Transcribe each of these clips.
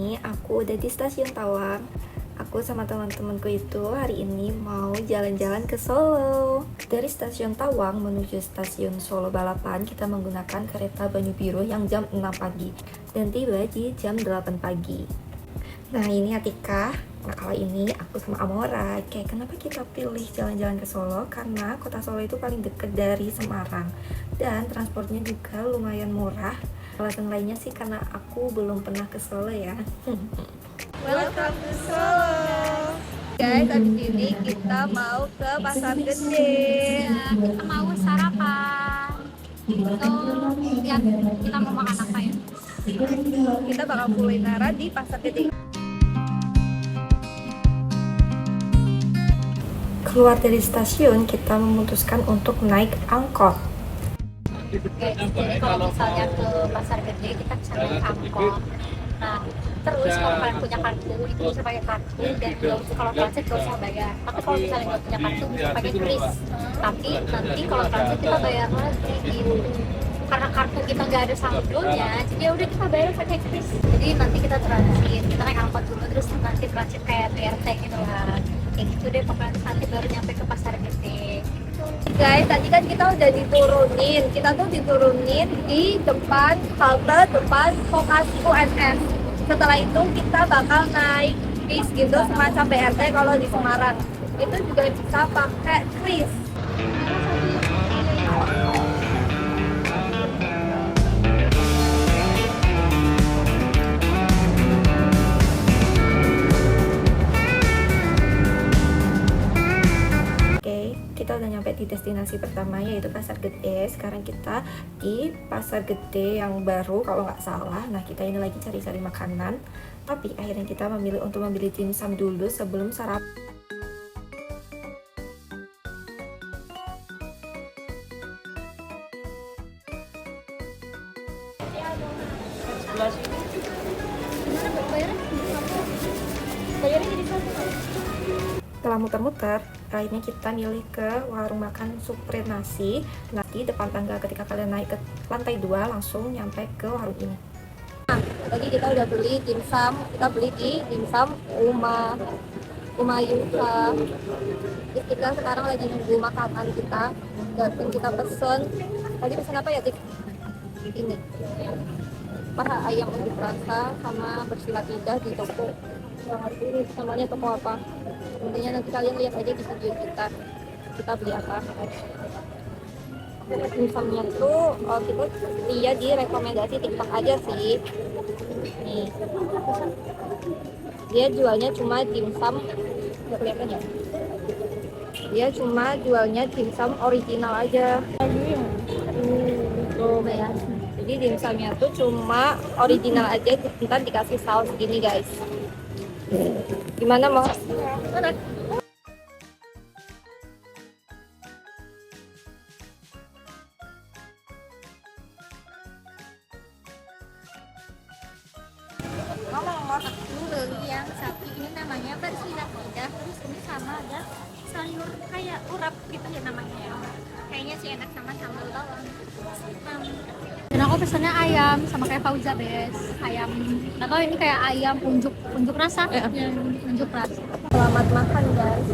ini aku udah di stasiun Tawang. Aku sama teman-temanku itu hari ini mau jalan-jalan ke Solo. Dari stasiun Tawang menuju stasiun Solo Balapan, kita menggunakan kereta Banyu Biru yang jam 6 pagi dan tiba di jam 8 pagi. Nah, ini Atika. Nah, kali ini aku sama Amora. Kenapa kita pilih jalan-jalan ke Solo? Karena kota Solo itu paling dekat dari Semarang dan transportnya juga lumayan murah. Alasan lainnya sih karena aku belum pernah ke Solo ya. Welcome to Solo. Guys, abis ini kita mau ke Pasar Gede. Ya, kita mau sarapan. Lihat kita mau makan apa ya? Kita bakal kulineran di Pasar Gede. Keluar dari stasiun, kita memutuskan untuk naik angkot. Guys, jadi kalau misalnya ke Pasar Gede kita bisa naik angkot. Nah, terus kalau kalian punya kartu itu bisa pakai kartu dan kalau transit gak usah bayar. Tapi kalau misalnya nggak punya kartu bisa pakai kris. Tapi nanti kalau transit kita bayar lagi gitu. Karena kartu kita nggak ada saldonya, jadi ya udah kita bayar pakai kris. Jadi nanti kita transit, kita naik angkot dulu terus nanti transit kayak BRT gitu lah. Kayak gitu deh pokoknya nanti baru nyampe ke Pasar Gede. Guys, tadi kan kita udah diturunin. Kita tuh diturunin di depan halte depan Kopasku NS. Setelah itu kita bakal naik bis gitu semacam BRT kalau di Semarang. Itu juga bisa pakai kris. Kita udah nyampe di destinasi pertama yaitu Pasar Gede. Sekarang kita di Pasar Gede yang baru kalau nggak salah. Nah, kita ini lagi cari-cari makanan, tapi akhirnya kita memilih untuk membeli dimsum dulu sebelum sarapan. Setelah muter-muter, akhirnya kita milih ke warung makan Supre Nasi. Nah, di depan tangga ketika kalian naik ke lantai 2 langsung nyampe ke warung ini. Nah, tadi kita udah beli dimsum, kita beli di dimsum Umayuka. Terus kita sekarang lagi nunggu makanan kita. Dan kita pesen. Tadi pesen apa ya, Tik? Ini. Paha ayam unjuk rasa sama bersilat lidah di toko. Yang ini namanya toko apa? Intinya nanti kalian lihat aja di video kita beli apa. Dimsumnya tuh kita lihat di rekomendasi TikTok aja sih. Nih, dia jualnya cuma dimsum, nggak kelihatan ya? Dia cuma jualnya dimsum original aja. Tuh ya. Jadi dimsumnya tuh cuma original aja, ntar dikasih saus gini guys. Gimana mau? Mana? Dulu yang satu ini namanya bersilat lidah, terus ini sama ada sayur kayak urap gitu ya namanya. Kayaknya sih enak sama sambal bawang. Dan aku pesannya ayam sama kayak Fauza Bes, ayam atau ini kayak ayam unjuk rasa, yang unjuk rasa. Selamat makan guys.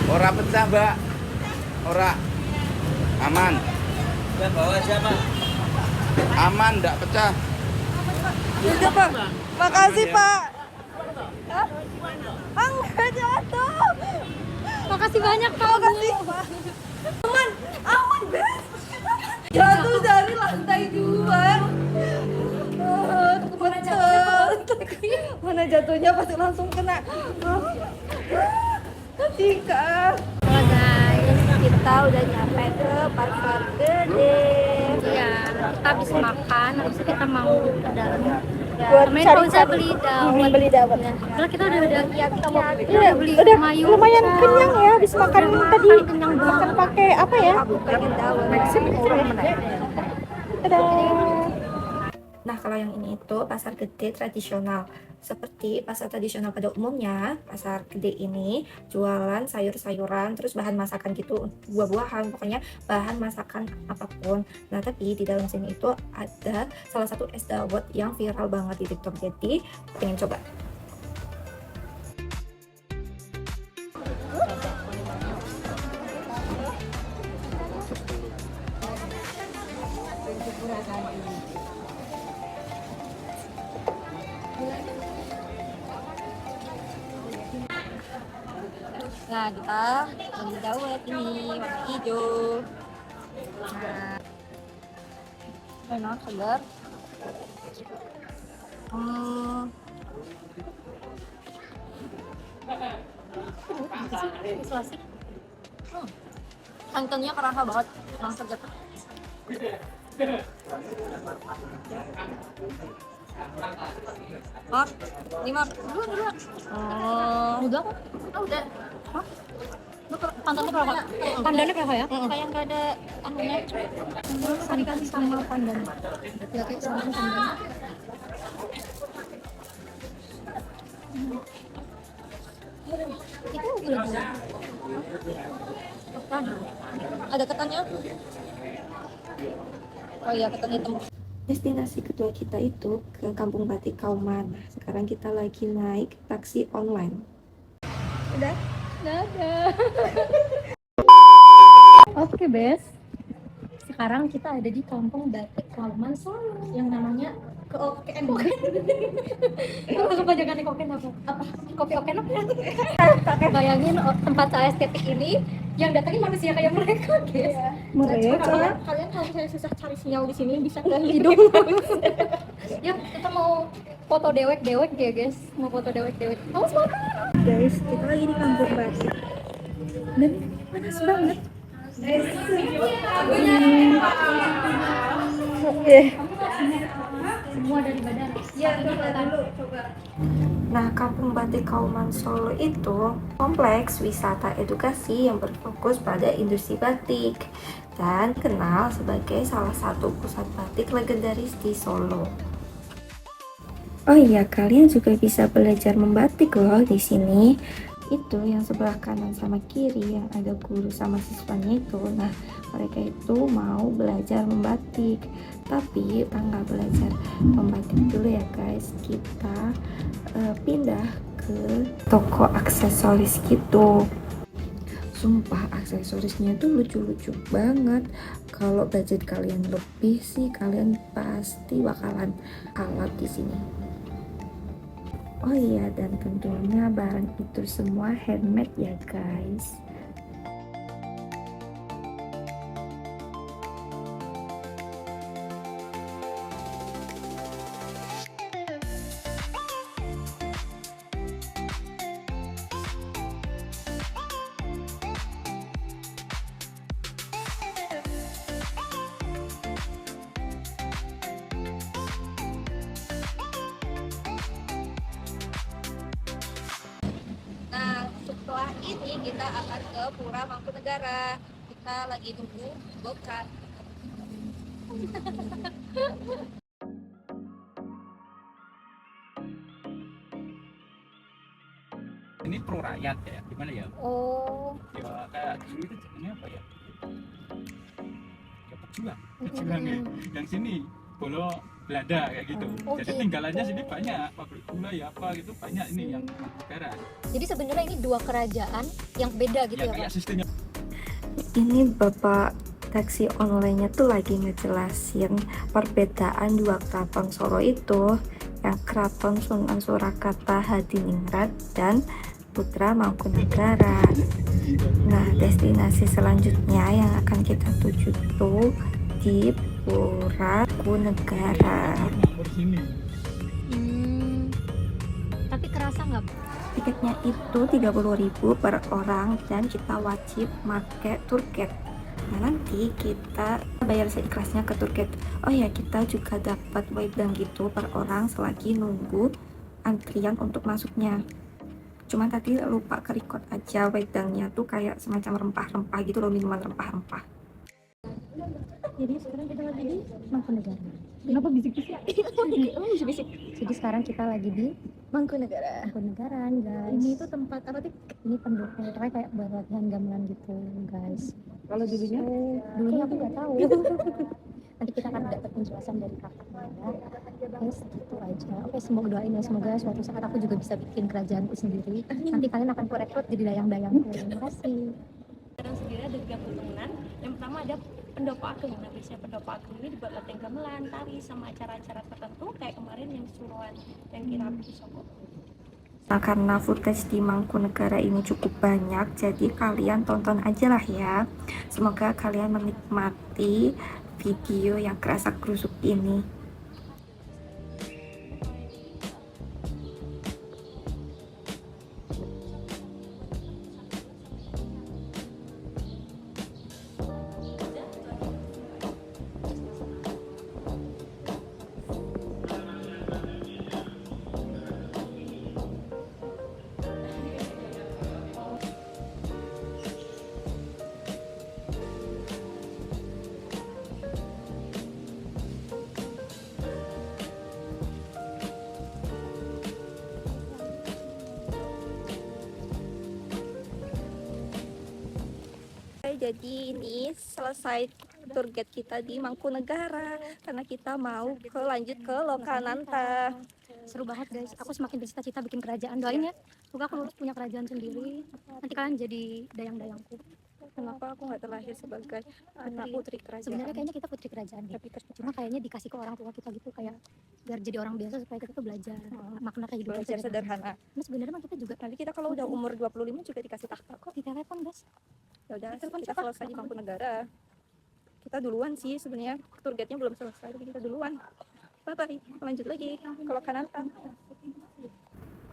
Ora pecah, Mbak. Ora. Aman. Yang bawa siapa? Aman, enggak pecah. Udah Pak. Makasih Pak. Hah? Enggak jatuh. Makasih banyak Pak. Makasih Pak. Aman guys. Jatuh dari lantai 2. Mana jatuhnya pasti langsung kena. Tika. Halo guys, Kita udah nyampe ke Pasar Gede. ya kita habis makan, habis itu kita mau ke dalam. Buat Kemarin cari Fauza beli dawet. beli dawet. Karena kita udah Udah, beli udah mayu. lumayan kenyang ya habis makan tadi. Kenyang Makan banget. pakai apa ya? Aku pengen dawet. Dadah. Nah, kalau yang ini itu Pasar Gede tradisional. Seperti pasar tradisional pada umumnya, pasar gede ini jualan sayur-sayuran, terus bahan masakan gitu, buah-buahan, pokoknya bahan masakan apapun. Nah, tapi di dalam sini itu ada salah satu es dawet yang viral banget di TikTok, jadi pengen coba. Nah, kita beli dawet ini warna hijau. Nah, enak, segar. Santannya kerasa banget, langsung segar. Mar, ini Mar. Udah. Udah kok? Oh, udah. Hah? Pandannya berapa? Pandannya berapa ya? Kayak nggak ada anunya. Dikasih sama pandan. Ya kayak sama pandan. Itu gula gula. Ketan. Ada ketannya? Oh iya, ketan hitam. Destinasi kedua kita itu ke Kampung Batik Kauman. Nah, sekarang kita lagi naik taksi online. Udah ada. Oke, Bes. Sekarang kita ada di Kampung Batik Kauman Solo yang namanya Keoken. Kalau kebanyakan Keoken apa? Kopi Oken apa? Bayangin tempat saya estetik ini yang datangin manusia kayak mereka, guys. Mereka? Kalian kalau misalnya susah cari sinyal di sini bisa ke hidung. Ya, kita mau foto dewek-dewek ya, guys. Mau foto dewek-dewek. Mau foto? Guys, kita lagi di Kampung Batik. Dan panas banget. Semua dari badan. Iya, coba. Nah, Kampung Batik Kauman Solo itu kompleks wisata edukasi yang berfokus pada industri batik dan kenal sebagai salah satu pusat batik legendaris di Solo. Oh iya, kalian juga bisa belajar membatik loh di sini. Itu yang sebelah kanan sama kiri yang ada guru sama siswanya itu. Nah, mereka itu mau belajar membatik. Tapi kita nggak belajar membatik dulu ya guys. Kita pindah ke toko aksesoris gitu. Sumpah aksesorisnya tuh lucu-lucu banget. Kalau budget kalian lebih sih, kalian pasti bakalan kalap di sini. Oh iya, dan tentunya barang itu semua handmade ya guys. Nah, setelah ini kita akan ke Pura Mangkunegaran. Kita lagi nunggu Bokan. Ini pro rakyat ya, gimana ya? Oh, Ya kayak dulu itu jadinya apa ya? Ya pejuang ya. Yang sini Bolo Belanda kayak gitu. Oh, Jadi gitu. tinggalannya sini banyak, pabrik gula ya apa gitu banyak ini yang negara. jadi sebenarnya ini dua kerajaan yang beda gitu Ya ya, kayak Pak? sistemnya. Ini bapak taksi online-nya tuh lagi ngejelasin perbedaan dua keraton Solo itu, yang keraton Sunan Surakarta Hadiningrat dan Putra Mangkunegaran. Nah, destinasi selanjutnya yang akan kita tuju tuh di Pura Mangkunegaran. Di sini. Tapi kerasa nggak? Tiketnya itu 30.000 per orang dan kita wajib pakai turket. Nah, nanti kita bayar seikhlasnya ke turket. Oh ya, kita juga dapat wedang gitu per orang selagi nunggu antrian untuk masuknya. Cuman tadi lupa ke-record aja, wedangnya tuh kayak semacam rempah-rempah gitu loh, minuman rempah-rempah. Jadi sekarang kita lagi di Mangkunegaran. Kenapa bisik-bisik? Emang bisik-bisik. Jadi sekarang kita lagi di Mangkunegaran. Mangkunegaran, guys. Ini tuh tempat apa sih? Ini pendopo, kayak buat latihan gamelan gitu, guys. Kalau dulunya? Dulunya aku nggak tahu. Nanti kita akan dapat penjelasan dari kakaknya. Guys, gitu aja. Oke, semoga doain ya, semoga suatu saat aku juga bisa bikin kerajaanku sendiri. Nanti kalian akan kurekrut jadi dayang-dayangku. Terima kasih. Sekarang sendiri ada 3 bangunan. Yang pertama ada pendopo agung. Nah, biasanya pendopo agung ini dibuat latihan gamelan, tari, sama acara-acara tertentu kayak kemarin yang suruhan yang kirap di Solo. Nah, karena footage di Mangkunegaran ini cukup banyak, jadi kalian tonton aja lah ya. Semoga kalian menikmati video yang kerasa kerusuk ini. Jadi ini selesai tour guide kita di Mangkunegaran karena kita mau lanjut ke Lokananta. Seru banget, guys. Aku semakin bercita-cita bikin kerajaan. Doain ya, semoga aku lulus punya kerajaan sendiri. Nanti kalian jadi dayang-dayangku. Kenapa aku nggak terlahir sebagai anak putri kerajaan? Sebenarnya kayaknya kita putri kerajaan deh. Cuma kayaknya dikasih ke orang tua kita gitu, kayak biar jadi orang biasa supaya kita tuh belajar makna kehidupan belajar sederhana. Nah, sebenarnya mah kita juga Nanti kita kalau udah umur 25 juga dikasih tahta kok. di telepon, guys. Ya udah, kita selesai di Mangkunegaran. Kita duluan sih sebenarnya, tour guide-nya belum selesai, tapi kita duluan. Bye bye. Lanjut lagi ke Lokananta.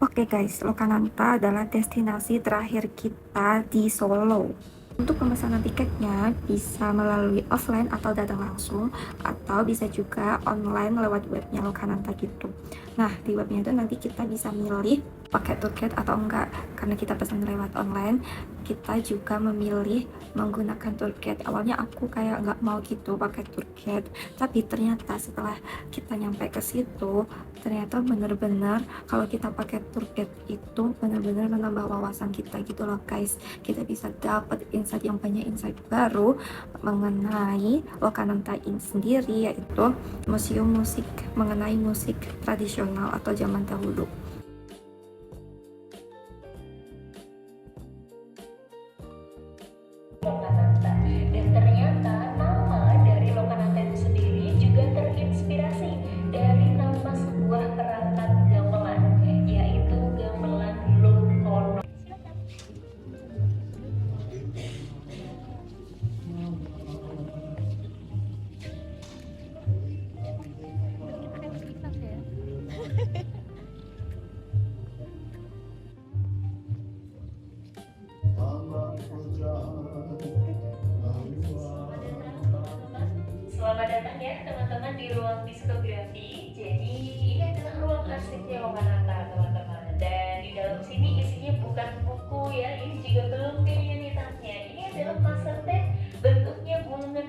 Oke guys, Lokananta adalah destinasi terakhir kita di Solo. Untuk pemesanan tiketnya bisa melalui offline atau datang langsung, atau bisa juga online lewat webnya Lokananta gitu. Nah, di webnya itu nanti kita bisa milih pakai tour guide atau enggak. Karena kita pesan lewat online, kita juga memilih menggunakan tour guide. Awalnya aku kayak nggak mau gitu pakai tour guide, tapi ternyata setelah kita nyampe ke situ, ternyata bener-bener kalau kita pakai tour guide itu bener-bener menambah wawasan kita gitu loh guys. Kita bisa dapat insight yang banyak, insight baru mengenai Lokananta ini sendiri, yaitu museum musik mengenai musik tradisional atau zaman dahulu. Dan ternyata nama dari Lokananta itu sendiri juga terinspirasi dari nama sebuah perangkat gamelan, yaitu gamelan Lokono. Selamat datang ya teman-teman di ruang diskografi. Jadi ini adalah ruang arsipnya Lokananta teman-teman. Dan di dalam sini isinya bukan buku ya, ini juga belum pilihan hitamnya. Ini adalah master tag, bentuknya bulan.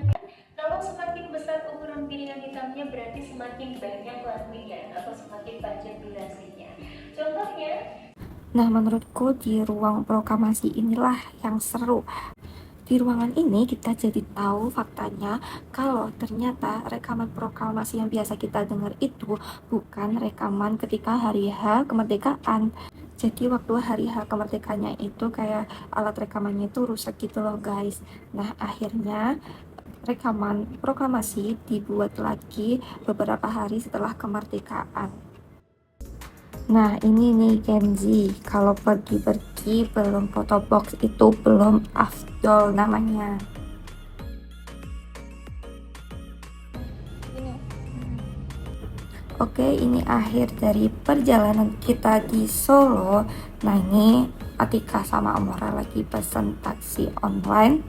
Kalau semakin besar ukuran piringan hitamnya berarti semakin banyak lagunya atau semakin panjang durasinya. Contohnya. Nah, menurutku di ruang proklamasi inilah yang seru. Di ruangan ini kita jadi tahu faktanya kalau ternyata rekaman proklamasi yang biasa kita dengar itu bukan rekaman ketika hari H kemerdekaan. Jadi waktu hari H kemerdekaannya itu kayak alat rekamannya itu rusak gitu loh guys. Nah, akhirnya rekaman proklamasi dibuat lagi beberapa hari setelah kemerdekaan. Nah, ini nih Kenzi, kalau pergi-pergi belum foto box itu belum afdol namanya. Oke, ini akhir dari perjalanan kita di Solo. Nah, ini Atika sama Amora lagi pesen taksi online.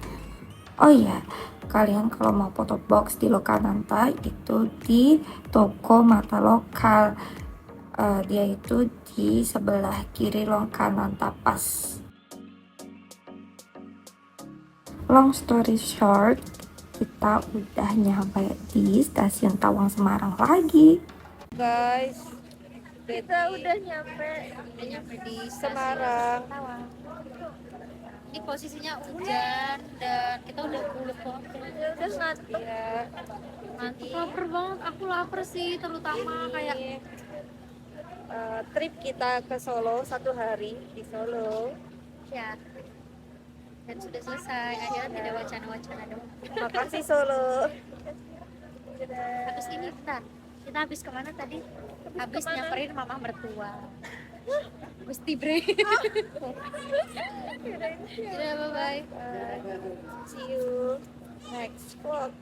Oh iya, kalian kalau mau foto box di Lokananta itu di toko mata lokal. Dia itu di sebelah kiri Lokananta pas. Long story short, kita udah nyampe di stasiun Tawang Semarang lagi. Guys, Kita udah nyampe di Semarang. Tawang. Ini posisinya hujan dan kita udah buluk banget. Ya udah ngantuk. Ya. Ngantuk, lapar banget. Aku lapar sih, terutama kayak Trip kita ke Solo 1 hari di Solo. ya. Dan sudah selesai. Akhirnya tidak wacana-wacana dong. Makasih Solo. Habis ini bentar. Kita habis kemana tadi? Habis nyamperin mama mertua. Mesti bre. Bye bye. See you next vlog.